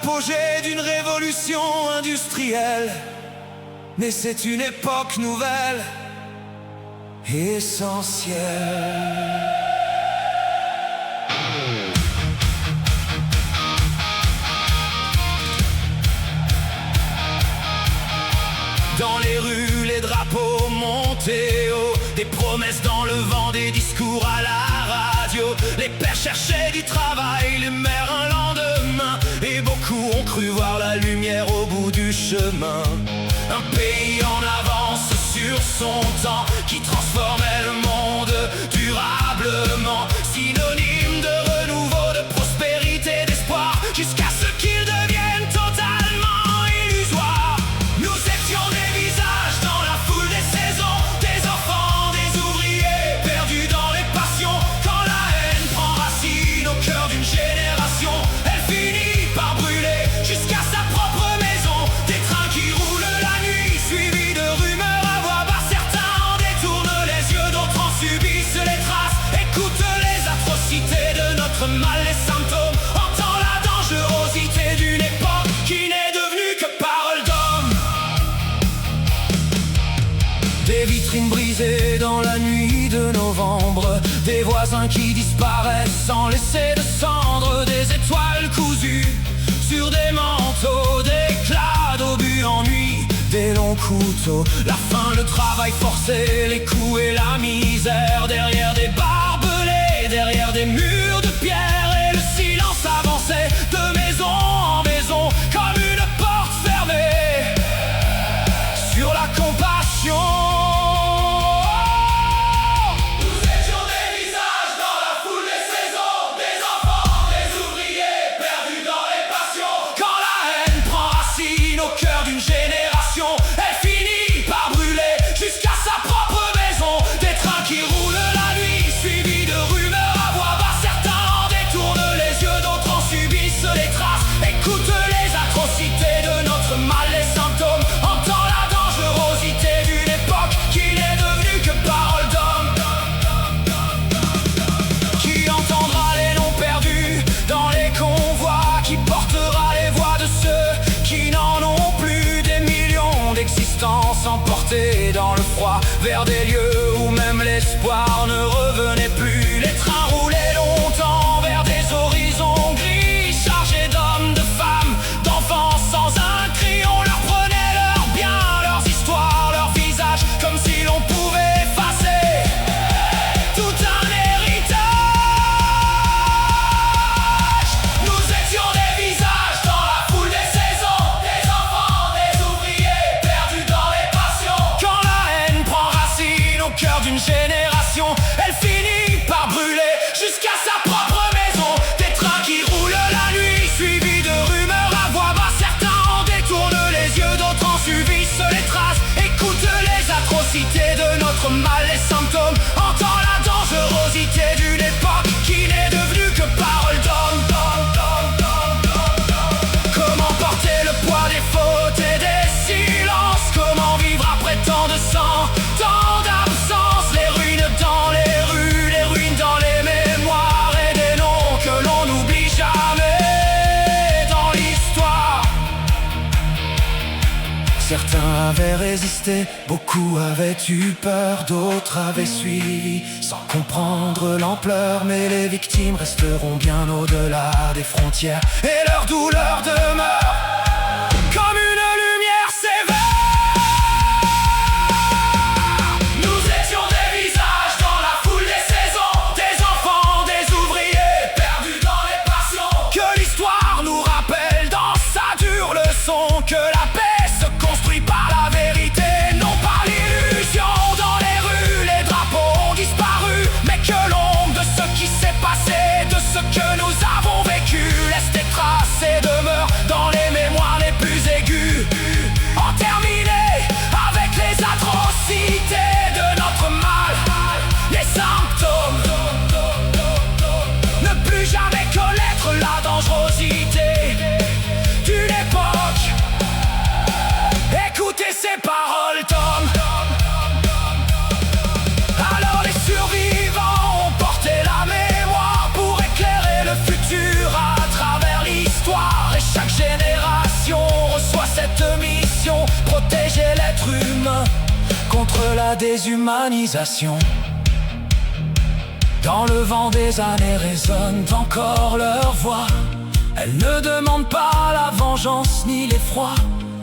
l'apogée d'une révolution industrielle. Mais c'est une époque nouvelle, essentielle. Dans les rues, les drapeaux montés haut, des promesses dans le vent, des discours à la radio. Les pères cherchaient du travail, les mères un lendemain, et beaucoup ont cru voir la lumière au bout du chemin. Un pays en avance sur son temps, qui transformait le monde durablement. Synonyme de renouveau, de prospérité, d'espoir, jusqu'à ce qu'il devienne totalement illusoire. Nous étions des visages dans la foule des saisons, des enfants, des ouvriers, perdus dans les passions. Quand la haine prend racine au cœur d'une génération, elle finit par brûler jusqu'à sa propre maison. Des trains qui roulent la nuit, suivis de rumeurs à voix basse. Certains en détournent les yeux, d'autres en subissent les traces. Écoute les atrocités de notre mal, les symptômes. Entends la dangerosité d'une époque qui n'est devenue que parole d'homme. Des vitrines brisées dans la nuit de novembre, des voisins qui disparaissent sans laisser de cendres, des étoiles cousues sur des manteaux, des éclats d'obus en nuit, des longs couteaux. La faim, le travail forcé, les coups et la misère, derrière des barbelés, derrière des murs de pierre. Et le silence avançait de maison en maison, comme une porte fermée sur la compassion. Nous étions des visages dans la foule des saisons, des enfants, des ouvriers, perdus dans les passions. Quand la haine prend racine au cœur d'une génération, elle finit par brûler jusqu'à sa propre maison. Des trains qui roulent la nuit, suivis de rumeurs à voix basse. Certains en détournent les yeux, d'autres en subissent les traces. Écoute les atrocités de notre mal, les symptômes. Entends la dangerosité d'une époque qui n'est devenue que parole d'homme. Qui entendra les noms perdus dans les convois, qui portera les voix de ceux qui n'en ont plus. Des millions d'existences emportées dans le froid, vers des lieux où même l'espoir ne revenait plus. Les trains roulaient longtemps vers des horizons gris, chargés d'hommes, de femmes, d'enfants sans un cri. On leur prenait leurs biens, leurs histoires, leurs visages, comme si l'on pouvait effacer tout un héritage. Nous étions des visages dans la foule des saisons, des enfants, des ouvriers, perdus dans les passions. Quand la haine prend racine au cœur d'une génération, elle finit par brûler jusqu'à sa propre maison. Des trains qui roulent la nuit, suivis de rumeurs à voix basse. Certains en détournent les yeux, d'autres en subissent les traces. Écoute les atrocités de notre mal, les symptômes. Entends la dangerosité d'une époque qui n'est devenue que parole d'homme. Comment porter le poids des fautes et des silences? Comment vivre après tant de sang, tant d'absence? Les ruines dans les rues, les ruines dans les mémoires, et des noms que l'on n'oublie jamais dans l'histoire. Certains avaient résisté, beaucoup avaient eu peur, d'autres avaient suivi sans comprendre l'ampleur. Mais les victimes resteront bien au-delà des frontières, et leur douleur demeure comme une lumière sévère. Nous étions des visages dans la foule des saisons, des enfants, des ouvriers, perdus dans les passions. Que l'histoire nous rappelle dans sa dure leçon que la paix se construit par la vérité, non par l'illusion. Dans les rues, les drapeaux ont disparu, mais que l'ombre de ce qui s'est passé, de ce que nous avons vécu, laisse des traces et demeure dans les mémoires les plus aiguës. En terminer avec les atrocités de notre mal, les symptômes. Ne plus jamais connaître la dangerosité d'une époque de la déshumanisation. Dans le vent des années résonnent encore leurs voix. Elles ne demandent pas la vengeance ni l'effroi,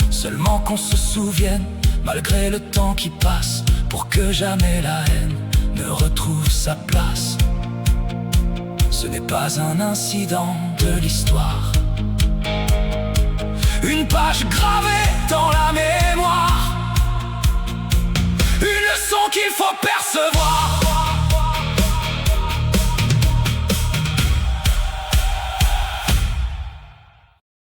seulement qu'on se souvienne, malgré le temps qui passe, pour que jamais la haine ne retrouve sa place. Ce n'est pas un incident de l'histoire, une page gravée dans la mémoire.